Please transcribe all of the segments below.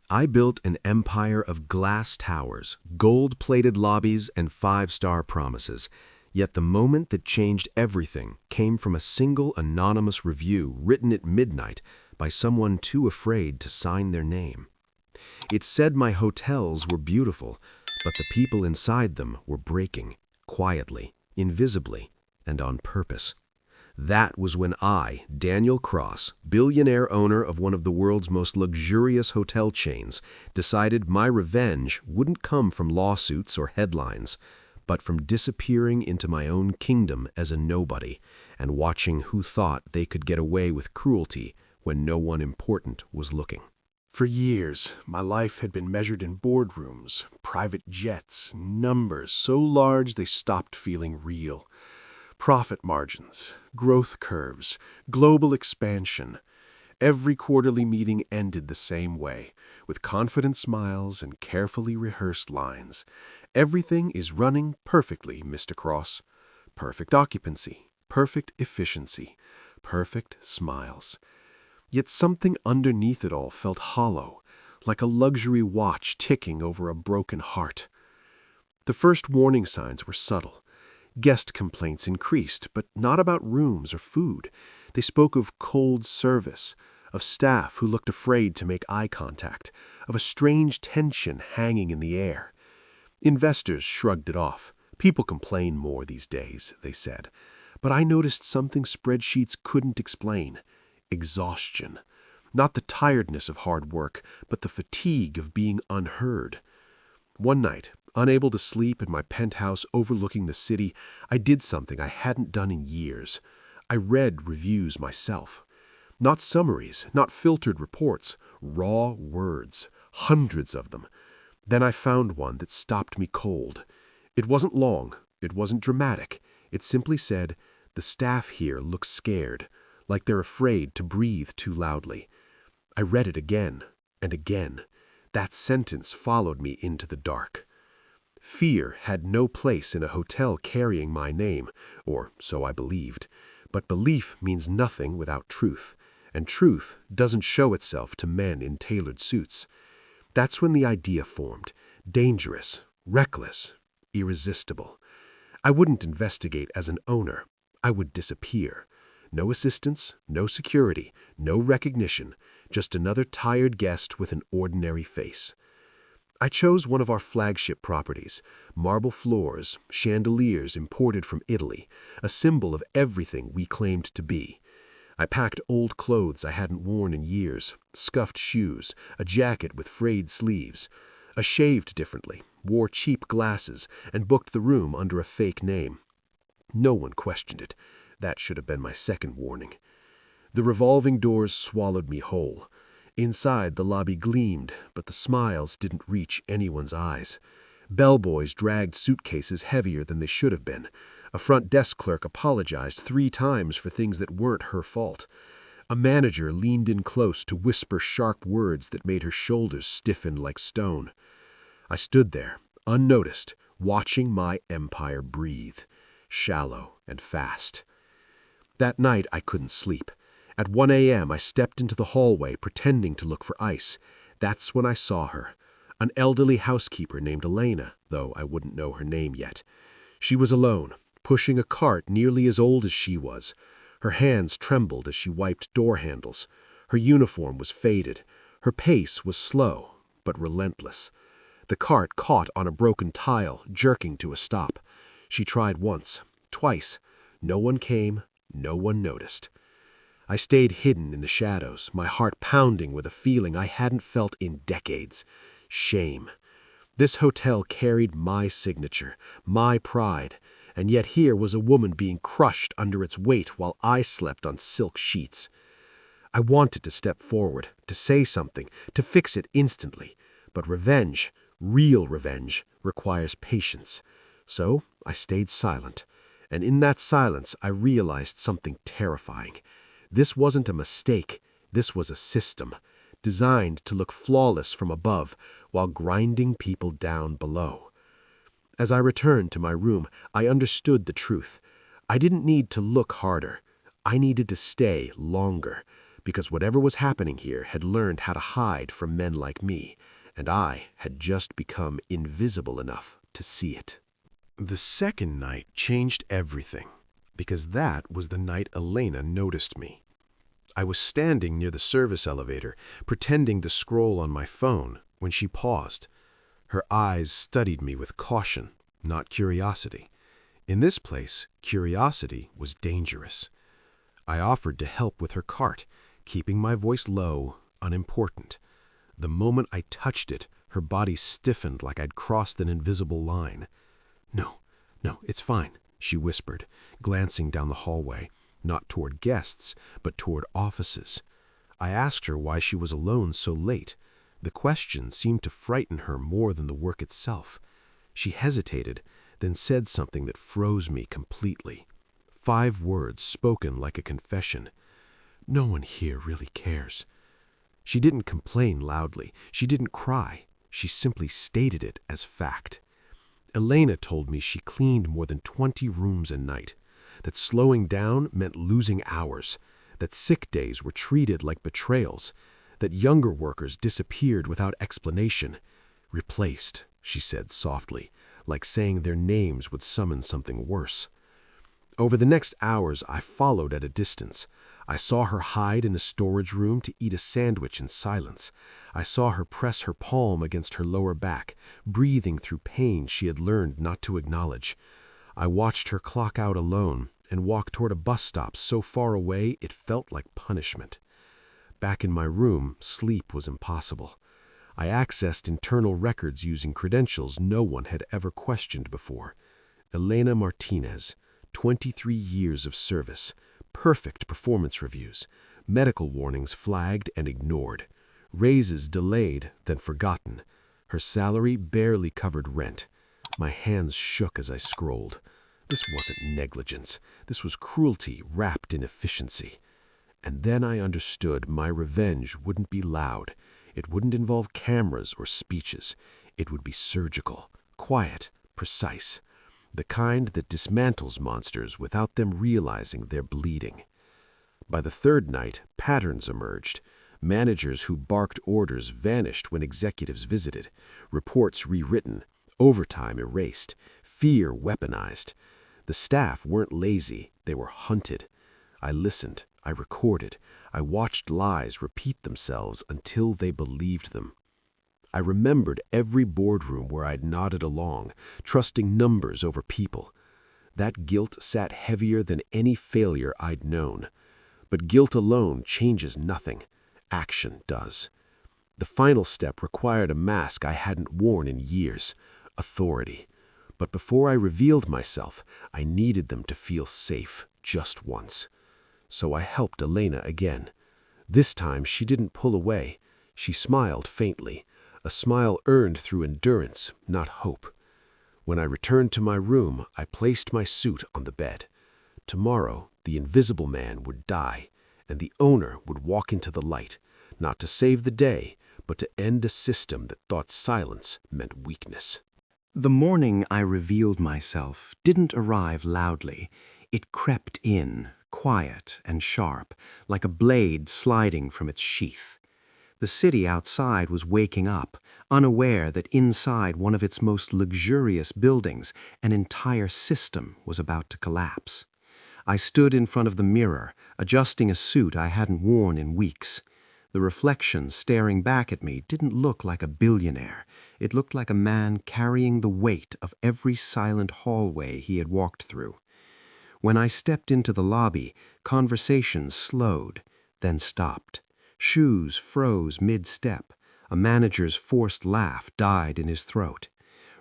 I built an empire of glass towers, gold-plated lobbies, and five-star promises. Yet the moment that changed everything came from a single anonymous review written at midnight by someone too afraid to sign their name. It said my hotels were beautiful, but the people inside them were breaking, quietly, invisibly, and on purpose. That was when I, Daniel Cross, billionaire owner of one of the world's most luxurious hotel chains, decided my revenge wouldn't come from lawsuits or headlines, but from disappearing into my own kingdom as a nobody and watching who thought they could get away with cruelty when no one important was looking. For years, my life had been measured in boardrooms, private jets, numbers so large they stopped feeling real. Profit margins, growth curves, global expansion. Every quarterly meeting ended the same way, with confident smiles and carefully rehearsed lines. Everything is running perfectly, Mr. Cross. Perfect occupancy, perfect efficiency, perfect smiles. Yet something underneath it all felt hollow, like a luxury watch ticking over a broken heart. The first warning signs were subtle. Guest complaints increased, but not about rooms or food. They spoke of cold service, of staff who looked afraid to make eye contact, of a strange tension hanging in the air. Investors shrugged it off. People complain more these days, they said. But I noticed something spreadsheets couldn't explain. Exhaustion. Not the tiredness of hard work, but the fatigue of being unheard. One night, unable to sleep in my penthouse overlooking the city, I did something I hadn't done in years. I read reviews myself. Not summaries, not filtered reports, raw words, hundreds of them. Then I found one that stopped me cold. It wasn't long, it wasn't dramatic. It simply said, "The staff here looks scared, like they're afraid to breathe too loudly." I read it again and again. That sentence followed me into the dark. Fear had no place in a hotel carrying my name, or so I believed. But belief means nothing without truth, and truth doesn't show itself to men in tailored suits. That's when the idea formed. Dangerous, reckless, irresistible. I wouldn't investigate as an owner. I would disappear. No assistance, no security, no recognition, just another tired guest with an ordinary face. I chose one of our flagship properties, marble floors, chandeliers imported from Italy, a symbol of everything we claimed to be. I packed old clothes I hadn't worn in years, scuffed shoes, a jacket with frayed sleeves. I shaved differently, wore cheap glasses, and booked the room under a fake name. No one questioned it. That should have been my second warning. The revolving doors swallowed me whole. Inside, the lobby gleamed, but the smiles didn't reach anyone's eyes. Bellboys dragged suitcases heavier than they should have been. A front desk clerk apologized 3 times for things that weren't her fault. A manager leaned in close to whisper sharp words that made her shoulders stiffen like stone. I stood there, unnoticed, watching my empire breathe, shallow and fast. That night I couldn't sleep. At 1 a.m. I stepped into the hallway pretending to look for ice. That's when I saw her. An elderly housekeeper named Elena, though I wouldn't know her name yet. She was alone, pushing a cart nearly as old as she was. Her hands trembled as she wiped door handles. Her uniform was faded. Her pace was slow, but relentless. The cart caught on a broken tile, jerking to a stop. She tried once, twice. No one came, no one noticed. I stayed hidden in the shadows, my heart pounding with a feeling I hadn't felt in decades. Shame. This hotel carried my signature, my pride, and yet here was a woman being crushed under its weight while I slept on silk sheets. I wanted to step forward, to say something, to fix it instantly, but revenge, real revenge, requires patience. So I stayed silent, and in that silence I realized something terrifying. This wasn't a mistake, this was a system, designed to look flawless from above while grinding people down below. As I returned to my room, I understood the truth. I didn't need to look harder. I needed to stay longer, because whatever was happening here had learned how to hide from men like me, and I had just become invisible enough to see it. The second night changed everything, because that was the night Elena noticed me. I was standing near the service elevator, pretending to scroll on my phone, when she paused. Her eyes studied me with caution, not curiosity. In this place, curiosity was dangerous. I offered to help with her cart, keeping my voice low, unimportant. The moment I touched it, her body stiffened like I'd crossed an invisible line. No, it's fine, she whispered, glancing down the hallway, not toward guests, but toward offices. I asked her why she was alone so late. The question seemed to frighten her more than the work itself. She hesitated, then said something that froze me completely. 5 words spoken like a confession. No one here really cares. She didn't complain loudly. She didn't cry. She simply stated it as fact. Elena told me she cleaned more than 20 rooms a night, that slowing down meant losing hours, that sick days were treated like betrayals, that younger workers disappeared without explanation. Replaced, she said softly, like saying their names would summon something worse. Over the next hours, I followed at a distance. I saw her hide in a storage room to eat a sandwich in silence. I saw her press her palm against her lower back, breathing through pain she had learned not to acknowledge. I watched her clock out alone and walk toward a bus stop so far away it felt like punishment. Back in my room, sleep was impossible. I accessed internal records using credentials no one had ever questioned before. Elena Martinez, 23 years of service, perfect performance reviews, medical warnings flagged and ignored, raises delayed then forgotten. Her salary barely covered rent. My hands shook as I scrolled. This wasn't negligence. This was cruelty wrapped in efficiency. And then I understood my revenge wouldn't be loud. It wouldn't involve cameras or speeches. It would be surgical, quiet, precise. The kind that dismantles monsters without them realizing they're bleeding. By the third night, patterns emerged. Managers who barked orders vanished when executives visited, reports rewritten, overtime erased, fear weaponized. The staff weren't lazy, they were hunted. I listened, I recorded, I watched lies repeat themselves until they believed them. I remembered every boardroom where I'd nodded along, trusting numbers over people. That guilt sat heavier than any failure I'd known. But guilt alone changes nothing. Action does. The final step required a mask I hadn't worn in years, authority. But before I revealed myself, I needed them to feel safe just once. So I helped Elena again. This time she didn't pull away. She smiled faintly, a smile earned through endurance, not hope. When I returned to my room, I placed my suit on the bed. Tomorrow, the invisible man would die, and the owner would walk into the light, not to save the day, but to end a system that thought silence meant weakness. The morning I revealed myself didn't arrive loudly. It crept in, quiet and sharp, like a blade sliding from its sheath. The city outside was waking up, unaware that inside one of its most luxurious buildings, an entire system was about to collapse. I stood in front of the mirror, adjusting a suit I hadn't worn in weeks. The reflection staring back at me didn't look like a billionaire. It looked like a man carrying the weight of every silent hallway he had walked through. When I stepped into the lobby, conversation slowed, then stopped. Shoes froze mid-step. A manager's forced laugh died in his throat.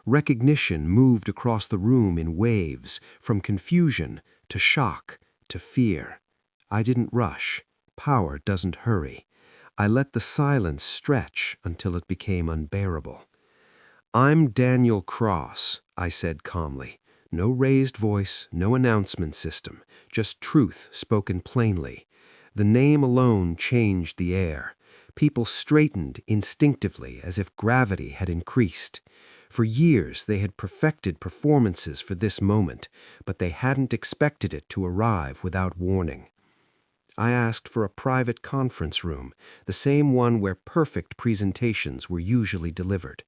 Recognition moved across the room in waves, from confusion to shock to fear. I didn't rush. Power doesn't hurry. I let the silence stretch until it became unbearable. "I'm Daniel Cross," I said calmly. No raised voice, no announcement system, just truth spoken plainly. The name alone changed the air. People straightened instinctively as if gravity had increased. For years they had perfected performances for this moment, but they hadn't expected it to arrive without warning. I asked for a private conference room, the same one where perfect presentations were usually delivered.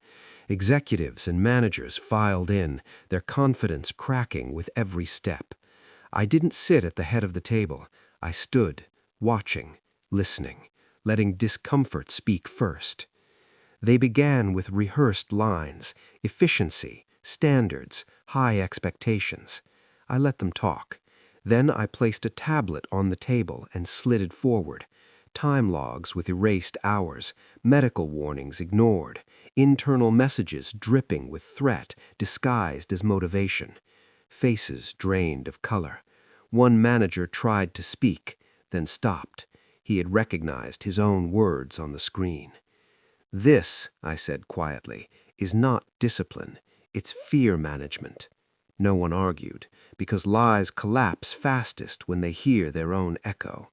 Executives and managers filed in, their confidence cracking with every step. I didn't sit at the head of the table. I stood, watching, listening, letting discomfort speak first. They began with rehearsed lines, efficiency, standards, high expectations. I let them talk. Then I placed a tablet on the table and slid it forward. Time logs with erased hours, medical warnings ignored, internal messages dripping with threat disguised as motivation. Faces drained of color. One manager tried to speak, then stopped. He had recognized his own words on the screen. "This," I said quietly, "is not discipline. It's fear management." No one argued, because lies collapse fastest when they hear their own echo.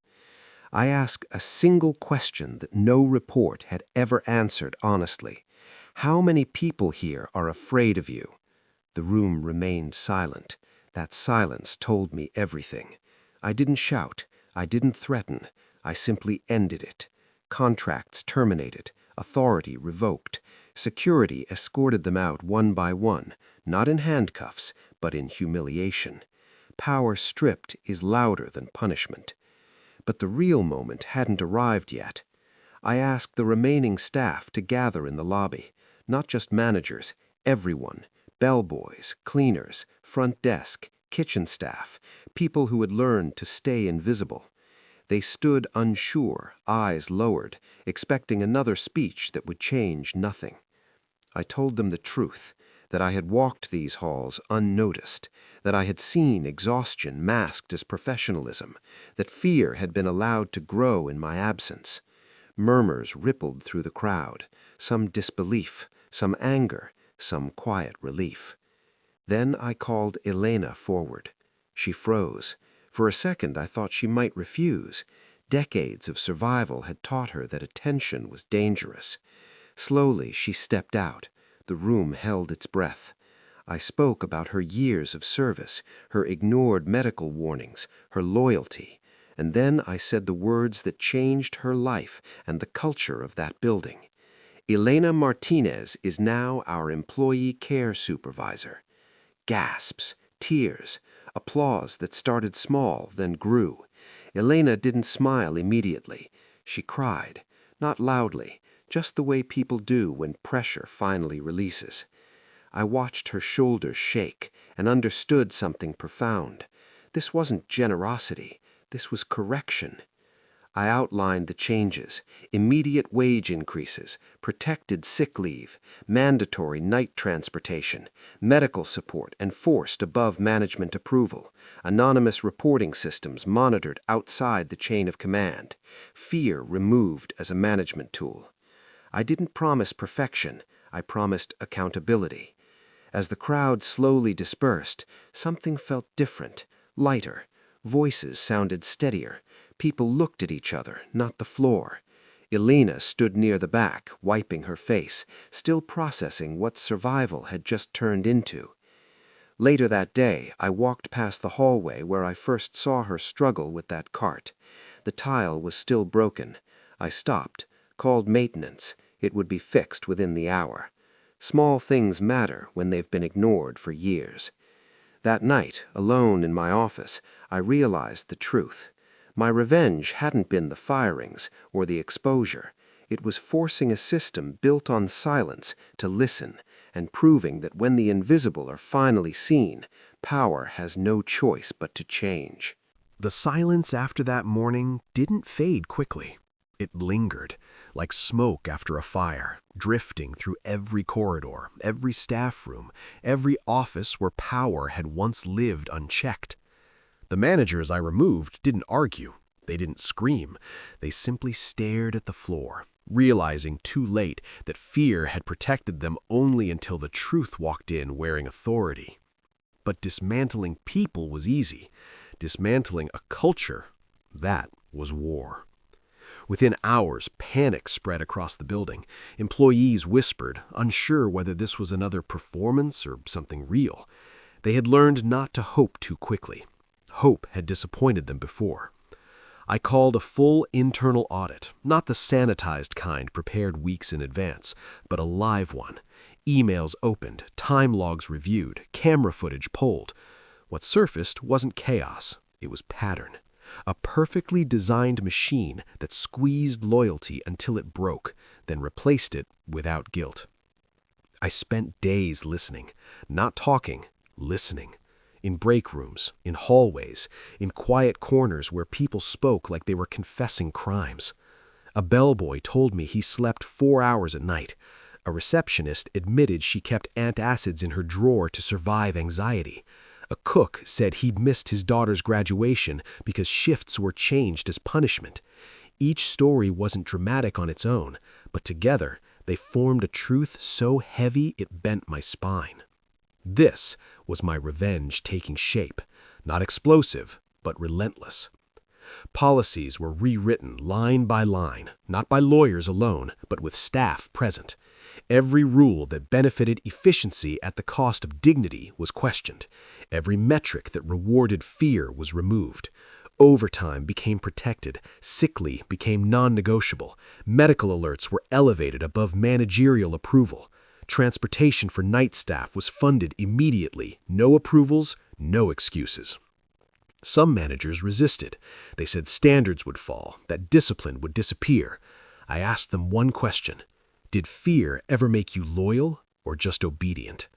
I asked a single question that no report had ever answered honestly. How many people here are afraid of you? The room remained silent. That silence told me everything. I didn't shout. I didn't threaten. I simply ended it. Contracts terminated. Authority revoked. Security escorted them out one by one, not in handcuffs, but in humiliation. Power stripped is louder than punishment. But the real moment hadn't arrived yet. I asked the remaining staff to gather in the lobby, not just managers, everyone, bellboys, cleaners, front desk, kitchen staff, people who had learned to stay invisible. They stood unsure, eyes lowered, expecting another speech that would change nothing. I told them the truth, that I had walked these halls unnoticed, that I had seen exhaustion masked as professionalism, that fear had been allowed to grow in my absence. Murmurs rippled through the crowd, some disbelief, some anger, some quiet relief. Then I called Elena forward. She froze. For a second I thought she might refuse. Decades of survival had taught her that attention was dangerous. Slowly she stepped out. The room held its breath. I spoke about her years of service, her ignored medical warnings, her loyalty, and then I said the words that changed her life and the culture of that building. Elena Martinez is now our employee care supervisor. Gasps, tears, applause that started small, then grew. Elena didn't smile immediately. She cried, not loudly, just the way people do when pressure finally releases. I watched her shoulders shake and understood something profound. This wasn't generosity. This was correction. I outlined the changes: immediate wage increases, protected sick leave, mandatory night transportation, medical support enforced above management approval, anonymous reporting systems monitored outside the chain of command, fear removed as a management tool. I didn't promise perfection. I promised accountability. As the crowd slowly dispersed, something felt different, lighter. Voices sounded steadier. People looked at each other, not the floor. Elena stood near the back, wiping her face, still processing what survival had just turned into. Later that day, I walked past the hallway where I first saw her struggle with that cart. The tile was still broken. I stopped, called maintenance. It would be fixed within the hour. Small things matter when they've been ignored for years. That night, alone in my office, I realized the truth. My revenge hadn't been the firings or the exposure. It was forcing a system built on silence to listen and proving that when the invisible are finally seen, power has no choice but to change. The silence after that morning didn't fade quickly. It lingered, like smoke after a fire, drifting through every corridor, every staff room, every office where power had once lived unchecked. The managers I removed didn't argue. They didn't scream. They simply stared at the floor, realizing too late that fear had protected them only until the truth walked in wearing authority. But dismantling people was easy. Dismantling a culture, that was war. Within hours, panic spread across the building. Employees whispered, unsure whether this was another performance or something real. They had learned not to hope too quickly. Hope had disappointed them before. I called a full internal audit, not the sanitized kind prepared weeks in advance, but a live one. Emails opened, time logs reviewed, camera footage pulled. What surfaced wasn't chaos, it was pattern. A perfectly designed machine that squeezed loyalty until it broke, then replaced it without guilt. I spent days listening, not talking, listening. In break rooms, in hallways, in quiet corners where people spoke like they were confessing crimes. A bellboy told me he slept 4 hours a night. A receptionist admitted she kept antacids in her drawer to survive anxiety. A cook said he'd missed his daughter's graduation because shifts were changed as punishment. Each story wasn't dramatic on its own, but together they formed a truth so heavy it bent my spine. This was my revenge taking shape, not explosive, but relentless. Policies were rewritten line by line, not by lawyers alone, but with staff present. Every rule that benefited efficiency at the cost of dignity was questioned. Every metric that rewarded fear was removed. Overtime became protected, sick leave became non-negotiable, medical alerts were elevated above managerial approval. Transportation for night staff was funded immediately, no approvals, no excuses. Some managers resisted. They said standards would fall, that discipline would disappear. I asked them one question. Did fear ever make you loyal or just obedient?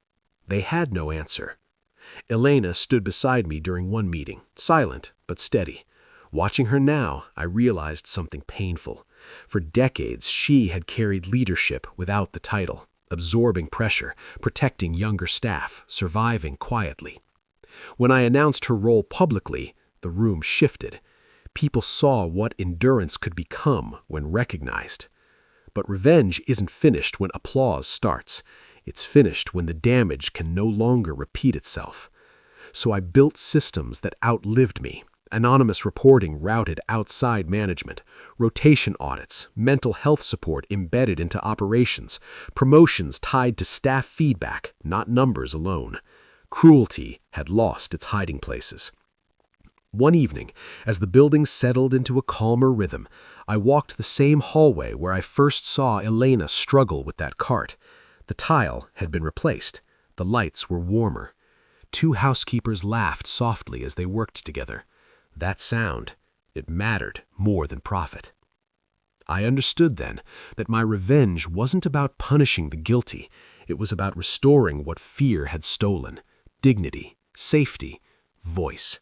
They had no answer. Elena stood beside me during one meeting, silent but steady. Watching her now, I realized something painful. For decades, she had carried leadership without the title, absorbing pressure, protecting younger staff, surviving quietly. When I announced her role publicly, the room shifted. People saw what endurance could become when recognized. But revenge isn't finished when applause starts. It's finished when the damage can no longer repeat itself. So I built systems that outlived me. Anonymous reporting routed outside management, rotation audits, mental health support embedded into operations, promotions tied to staff feedback, not numbers alone. Cruelty had lost its hiding places. One evening, as the building settled into a calmer rhythm, I walked the same hallway where I first saw Elena struggle with that cart. The tile had been replaced. The lights were warmer. 2 housekeepers laughed softly as they worked together. That sound, it mattered more than profit. I understood then that my revenge wasn't about punishing the guilty. It was about restoring what fear had stolen: dignity, safety, voice.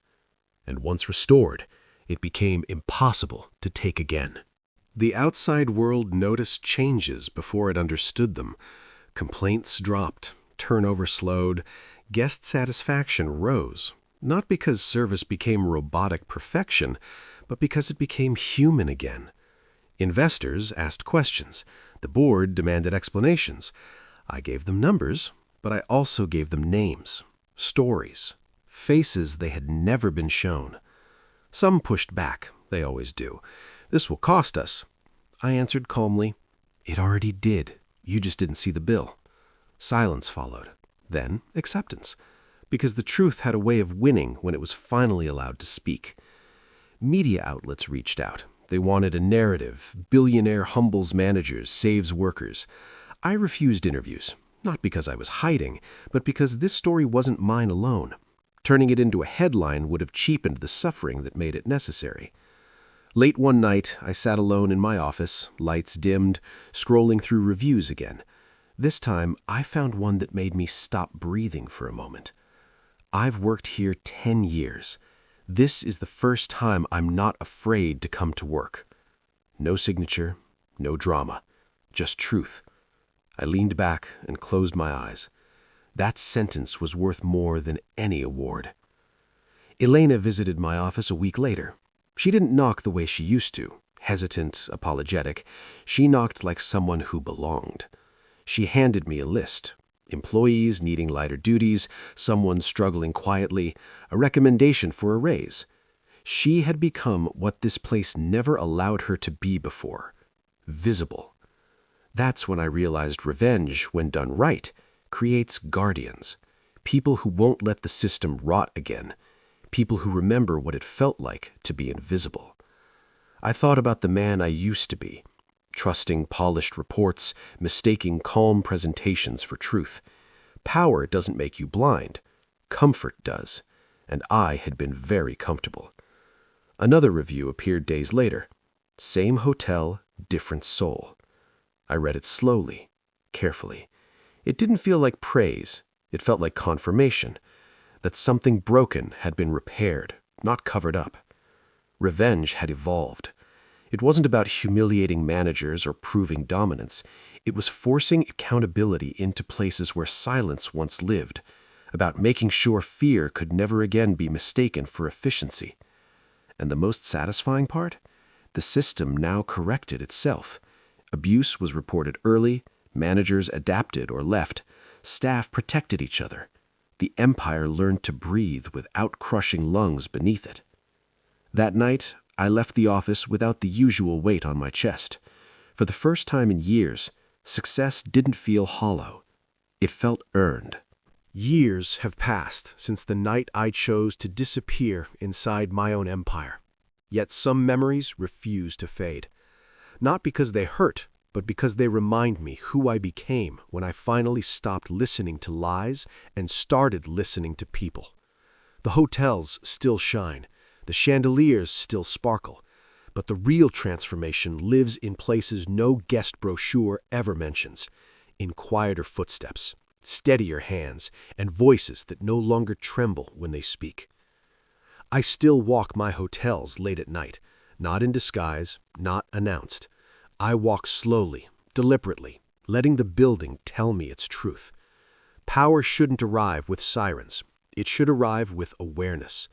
And once restored, it became impossible to take again. The outside world noticed changes before it understood them. Complaints dropped, turnover slowed, guest satisfaction rose, not because service became robotic perfection, but because it became human again. Investors asked questions. The board demanded explanations. I gave them numbers, but I also gave them names, stories, faces they had never been shown. Some pushed back, they always do. This will cost us. I answered calmly, it already did. You just didn't see the bill. Silence followed, then acceptance, because the truth had a way of winning when it was finally allowed to speak. Media outlets reached out. They wanted a narrative. Billionaire humbles managers, saves workers. I refused interviews, not because I was hiding, but because this story wasn't mine alone. Turning it into a headline would have cheapened the suffering that made it necessary. Late one night, I sat alone in my office, lights dimmed, scrolling through reviews again. This time, I found one that made me stop breathing for a moment. I've worked here 10 years. This is the first time I'm not afraid to come to work. No signature, no drama, just truth. I leaned back and closed my eyes. That sentence was worth more than any award. Elena visited my office a week later. She didn't knock the way she used to, hesitant, apologetic. She knocked like someone who belonged. She handed me a list. Employees needing lighter duties, someone struggling quietly, a recommendation for a raise. She had become what this place never allowed her to be before: visible. That's when I realized revenge, when done right, creates guardians, people who won't let the system rot again, people who remember what it felt like to be invisible. I thought about the man I used to be, trusting polished reports, mistaking calm presentations for truth. Power doesn't make you blind. Comfort does. And I had been very comfortable. Another review appeared days later. Same hotel, different soul. I read it slowly, carefully. It didn't feel like praise. It felt like confirmation that something broken had been repaired, not covered up. Revenge had evolved. It wasn't about humiliating managers or proving dominance. It was forcing accountability into places where silence once lived, about making sure fear could never again be mistaken for efficiency. And the most satisfying part? The system now corrected itself. Abuse was reported early, managers adapted or left, staff protected each other. The empire learned to breathe without crushing lungs beneath it. That night, I left the office without the usual weight on my chest. For the first time in years, success didn't feel hollow. It felt earned. Years have passed since the night I chose to disappear inside my own empire. Yet some memories refuse to fade. Not because they hurt, but because they remind me who I became when I finally stopped listening to lies and started listening to people. The hotels still shine. The chandeliers still sparkle. But the real transformation lives in places no guest brochure ever mentions. In quieter footsteps, steadier hands, and voices that no longer tremble when they speak. I still walk my hotels late at night, not in disguise, not announced. I walk slowly, deliberately, letting the building tell me its truth. Power shouldn't arrive with sirens. It should arrive with awareness.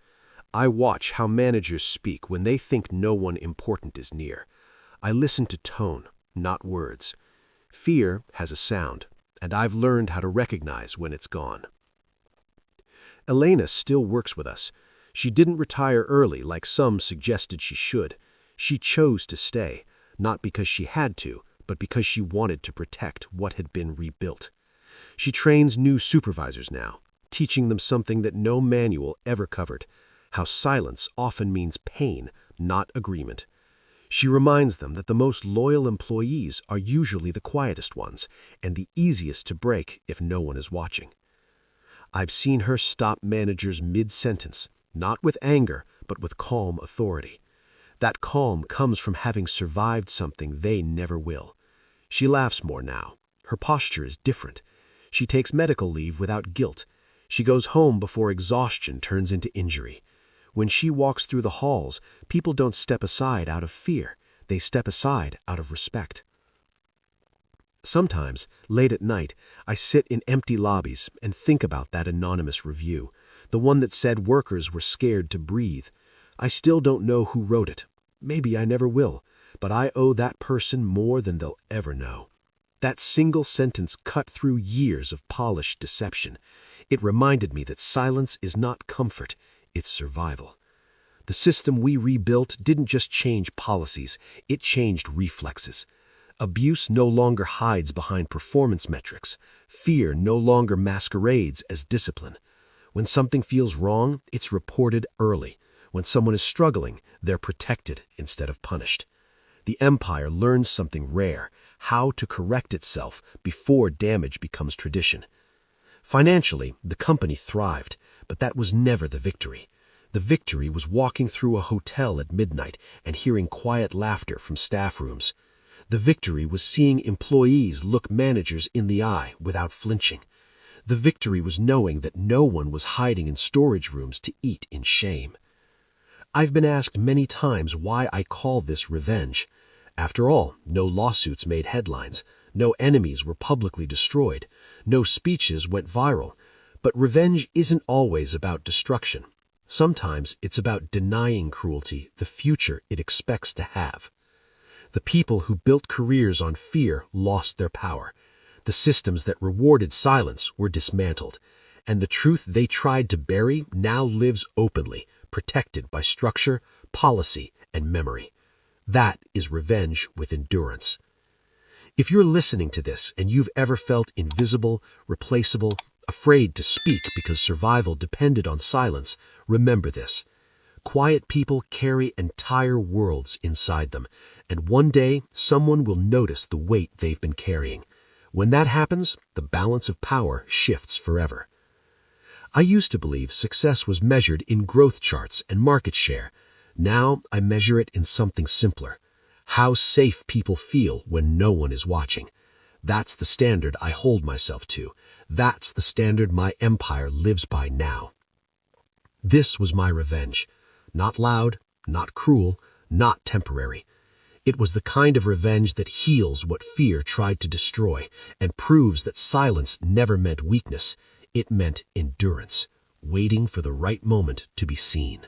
I watch how managers speak when they think no one important is near. I listen to tone, not words. Fear has a sound, and I've learned how to recognize when it's gone. Elena still works with us. She didn't retire early like some suggested she should. She chose to stay, not because she had to, but because she wanted to protect what had been rebuilt. She trains new supervisors now, teaching them something that no manual ever covered, how silence often means pain, not agreement. She reminds them that the most loyal employees are usually the quietest ones, and the easiest to break if no one is watching. I've seen her stop managers mid-sentence, not with anger, but with calm authority. That calm comes from having survived something they never will. She laughs more now. Her posture is different. She takes medical leave without guilt. She goes home before exhaustion turns into injury. When she walks through the halls, people don't step aside out of fear. They step aside out of respect. Sometimes, late at night, I sit in empty lobbies and think about that anonymous review, the one that said workers were scared to breathe. I still don't know who wrote it. Maybe I never will, but I owe that person more than they'll ever know. That single sentence cut through years of polished deception. It reminded me that silence is not comfort, it's survival. The system we rebuilt didn't just change policies, it changed reflexes. Abuse no longer hides behind performance metrics. Fear no longer masquerades as discipline. When something feels wrong, it's reported early. When someone is struggling, they're protected instead of punished. The empire learns something rare, how to correct itself before damage becomes tradition. Financially, the company thrived, but that was never the victory. The victory was walking through a hotel at midnight and hearing quiet laughter from staff rooms. The victory was seeing employees look managers in the eye without flinching. The victory was knowing that no one was hiding in storage rooms to eat in shame. I've been asked many times why I call this revenge. After all, no lawsuits made headlines, no enemies were publicly destroyed, no speeches went viral. But revenge isn't always about destruction. Sometimes it's about denying cruelty the future it expects to have. The people who built careers on fear lost their power. The systems that rewarded silence were dismantled, and the truth they tried to bury now lives openly, protected by structure, policy, and memory. That is revenge with endurance. If you're listening to this and you've ever felt invisible, replaceable, afraid to speak because survival depended on silence, remember this. Quiet people carry entire worlds inside them, and one day someone will notice the weight they've been carrying. When that happens, the balance of power shifts forever. I used to believe success was measured in growth charts and market share. Now I measure it in something simpler: how safe people feel when no one is watching. That's the standard I hold myself to. That's the standard my empire lives by now. This was my revenge. Not loud, not cruel, not temporary. It was the kind of revenge that heals what fear tried to destroy and proves that silence never meant weakness. It meant endurance, waiting for the right moment to be seen.